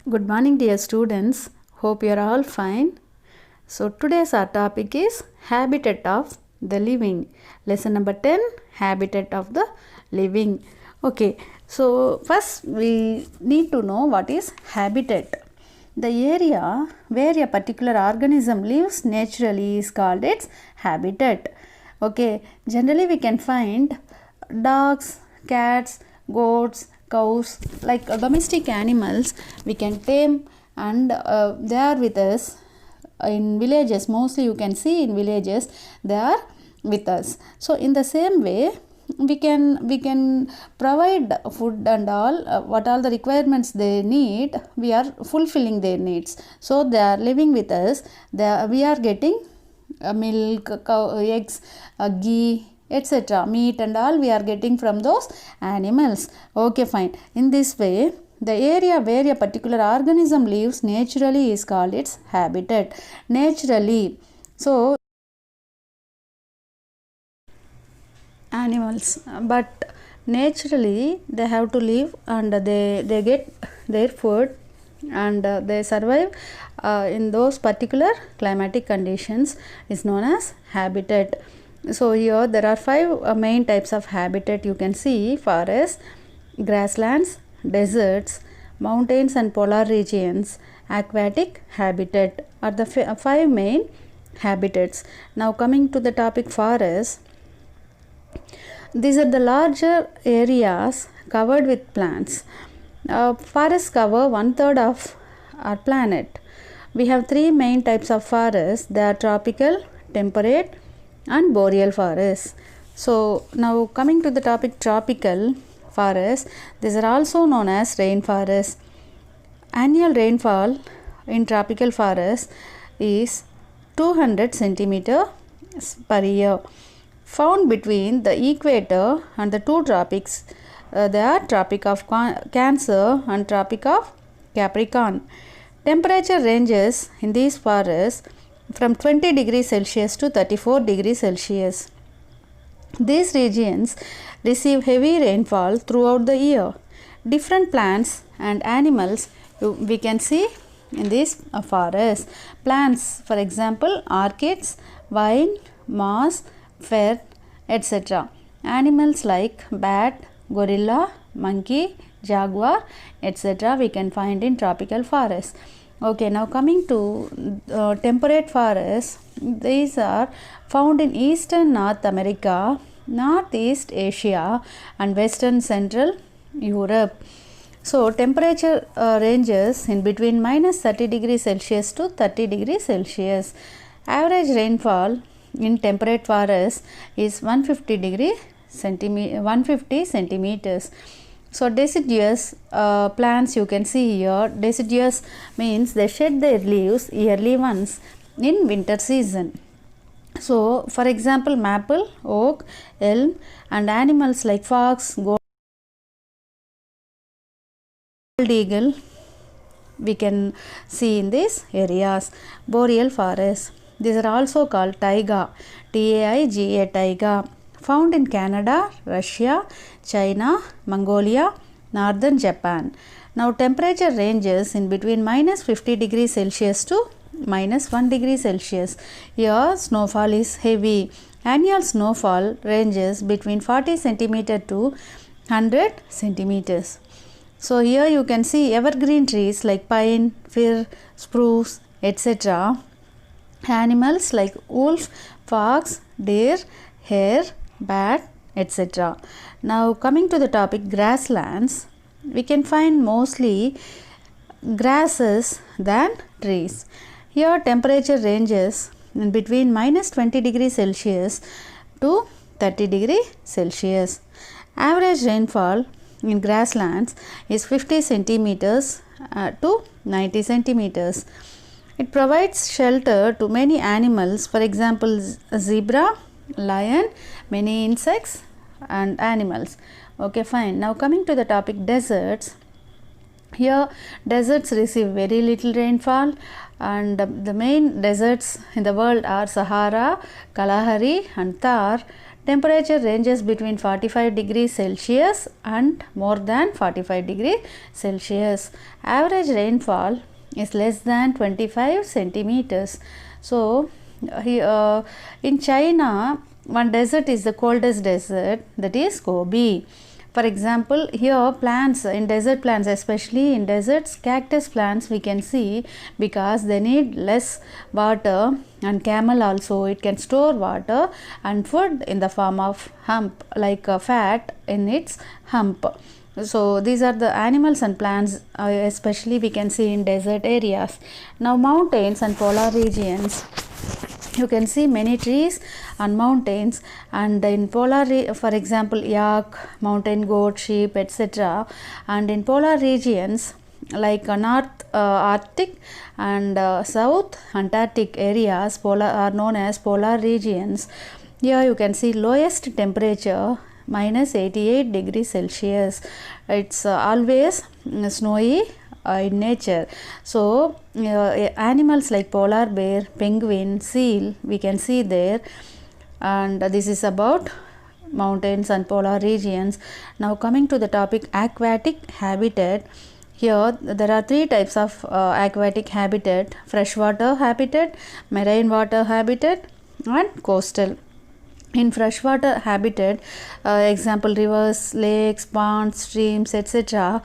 Good morning, dear students. Hope you are all fine. So, today's our topic is Habitat of the Living. Lesson number 10, Habitat of the Living. Okay, so first we need to know what is habitat. The area where a particular organism lives naturally is called its habitat. Okay, generally we can find dogs, cats, goats, cows, like domestic animals we can tame, and they are with us in villages. Mostly you can see in villages they are with us. So in the same way we can provide food and all, what all the requirements they need, we are fulfilling their needs. So they are living with us, we are getting milk, cow, eggs, ghee, etc., meat and all we are getting from those animals. Okay, fine. In this way the area where a particular organism lives naturally is called its habitat. Naturally, so animals, but naturally they have to live and they get their food and they survive in those particular climatic conditions is known as habitat. So here there are five main types of habitat. You can see forests, grasslands, deserts, mountains and polar regions, aquatic habitat are the five main habitats. Now coming to the topic forest, these are the larger areas covered with plants. Forests cover 1/3 of our planet. We have three main types of forests. They are tropical, temperate and boreal forests. So now coming to the topic tropical forests, these are also known as rainforests. Annual rainfall in tropical forests is 200 centimeters per year. Found between the equator and the two tropics, they are Tropic of Cancer and Tropic of Capricorn. Temperature ranges in these forests from 20 degrees Celsius to 34 degrees Celsius. These regions receive heavy rainfall throughout the year. Different plants and animals we can see in these forests. Plants, for example, orchids, vine, moss, fern, etc. Animals like bat, gorilla, monkey, jaguar, etc. we can find in tropical forests. Okay, now coming to temperate forests, these are found in eastern North America, Northeast Asia and western Central Europe. So temperature ranges in between -30 degrees Celsius to 30 degrees Celsius. Average rainfall in temperate forests is 150 centimeters. So deciduous plants you can see here. Deciduous means they shed their leaves yearly once in winter season. So for example, maple, oak, elm and animals like fox, goat, eagle we can see in these areas. Boreal forests, these are also called taiga, Taiga, taiga, found in Canada, Russia, China, Mongolia, northern Japan. Now temperature ranges in between -50 degrees Celsius to -1 degree Celsius. Here snowfall is heavy. Annual snowfall ranges between 40 centimeter to 100 centimeters. So here you can see evergreen trees like pine, fir, spruce, etc. Animals like wolf, fox, deer, hare, bat, etc. Now coming to the topic grasslands, we can find mostly grasses than trees. Here temperature ranges in between -20 degrees Celsius to 30 degrees Celsius. Average rainfall in grasslands is 50 centimeters to 90 centimeters. It provides shelter to many animals, for example zebra, lion, many insects and animals. Okay, fine. Now coming to the topic deserts. Here deserts receive very little rainfall, and the main deserts in the world are Sahara, Kalahari and Thar. Temperature ranges between 45 degrees Celsius and more than 45 degrees Celsius. Average rainfall is less than 25 centimeters. So, in China, one desert is the coldest desert, that is Gobi. For example, here plants, in desert plants, especially in deserts, cactus plants we can see, because they need less water, and camel also, it can store water and food in the form of hump, like fat in its hump. So these are the animals and plants, especially we can see in desert areas. Now mountains and polar regions, you can see many trees and mountains, and in polar, for example, yak, mountain goat, sheep, etc. And in polar regions like North Arctic and South Antarctic areas are known as polar regions. Here you can see lowest temperature minus 88 degrees Celsius. It's always snowy in nature. So animals like polar bear, penguin, seal we can see there. And this is about mountains and polar regions. Now coming to the topic aquatic habitat. Here there are three types of aquatic habitat: freshwater habitat, marine water habitat, and coastal. In freshwater habitat, example rivers, lakes, ponds, streams, etc.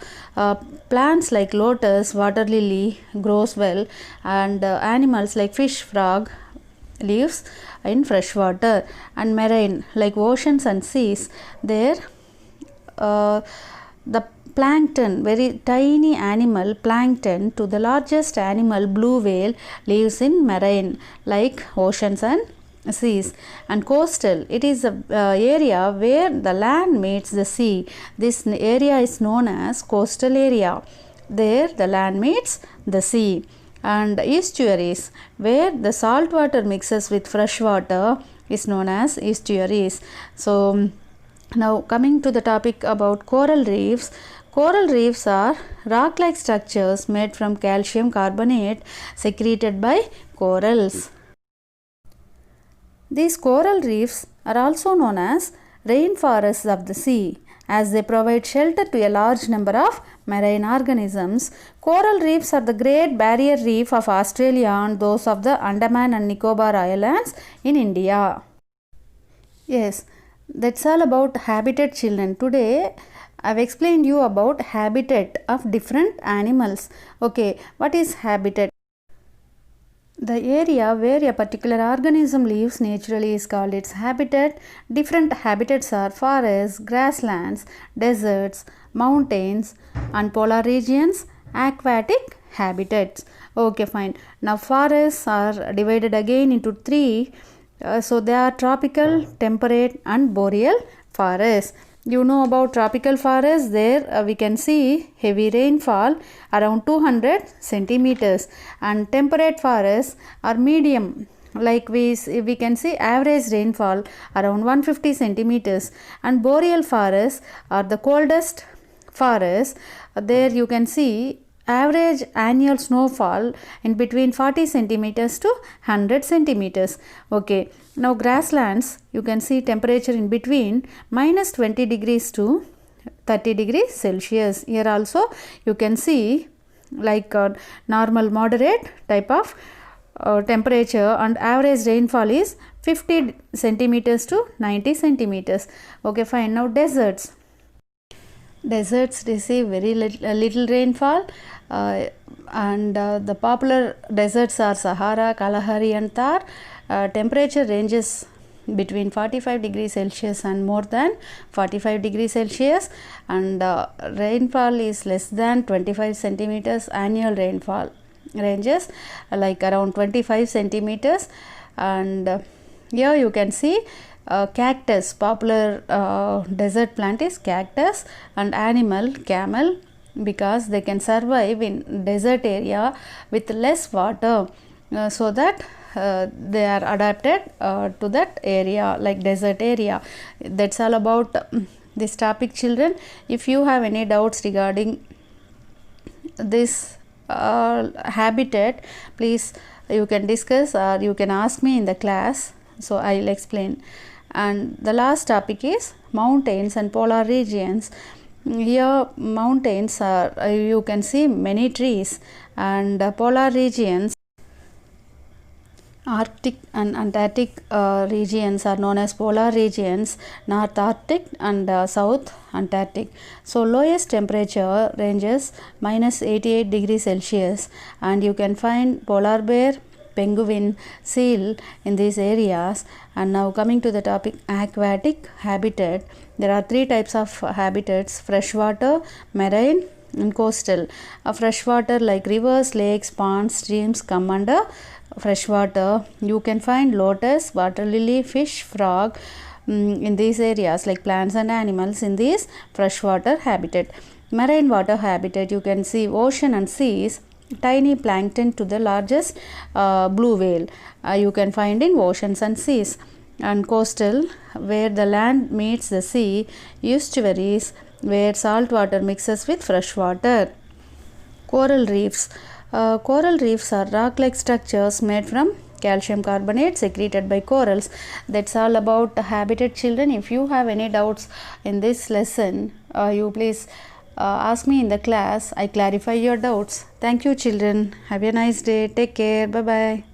Plants like lotus, water lily grows well, and animals like fish, frog lives in freshwater. And marine, like oceans and seas, there the plankton, very tiny animal plankton to the largest animal blue whale lives in marine, like oceans and seas. And coastal, it is a area where the land meets the sea. This area is known as coastal area. There the land meets the sea. And estuaries, where the salt water mixes with fresh water, is known as estuaries. So now coming to the topic about coral reefs. Coral reefs are rock-like structures made from calcium carbonate secreted by corals. These coral reefs are also known as rainforests of the sea, as they provide shelter to a large number of marine organisms. Coral reefs are the Great Barrier Reef of Australia and those of the Andaman and Nicobar Islands in India. Yes, that's all about habitat, children. Today I've explained you about habitat of different animals. Okay, what is habitat? The area where a particular organism lives naturally is called its habitat. Different habitats are forests, grasslands, deserts, mountains, and polar regions, aquatic habitats. Okay, fine. Now forests are divided again into three. So they are tropical, temperate, and boreal forests. You know about tropical forests. There we can see heavy rainfall around 200 centimeters, and temperate forests are medium, like we can see average rainfall around 150 centimeters, and boreal forests are the coldest forests. There you can see average annual snowfall in between 40 centimeters to 100 centimeters. Okay, now grasslands, you can see temperature in between minus 20 degrees to 30 degrees Celsius. Here also you can see like normal moderate type of temperature, and average rainfall is 50 centimeters to 90 centimeters. Okay, fine. Now deserts. Deserts receive very little rainfall, and the popular deserts are Sahara, Kalahari, and Thar. Temperature ranges between 45 degrees Celsius and more than 45 degrees Celsius, and rainfall is less than 25 centimeters. Annual rainfall ranges like around 25 centimeters. And here you can see cactus, popular desert plant is cactus, and animal camel, because they can survive in desert area with less water, so that they are adapted to that area, like desert area. That's all about this topic, children. If you have any doubts regarding this habitat, please you can discuss or you can ask me in the class, so I will explain. And the last topic is mountains and polar regions. Here mountains are, you can see many trees, and polar regions, Arctic and Antarctic regions are known as polar regions, North Arctic and South Antarctic. So lowest temperature ranges minus 88 degrees Celsius, and you can find polar bear, penguin, seal in these areas. And now coming to the topic aquatic habitat, there are three types of habitats: freshwater, marine and coastal. Freshwater like rivers, lakes, ponds, streams come under freshwater. You can find lotus, water lily, fish, frog in these areas, like plants and animals in these freshwater habitat. Marine water habitat, you can see ocean and seas, tiny plankton to the largest blue whale you can find in oceans and seas. And coastal, where the land meets the sea, estuaries where salt water mixes with fresh water. Coral reefs. Coral reefs are rock-like structures made from calcium carbonate secreted by corals. That's all about habitat, children. If you have any doubts in this lesson, you please ask me in the class. I clarify your doubts. Thank you, children. Have a nice day. Take care. Bye bye.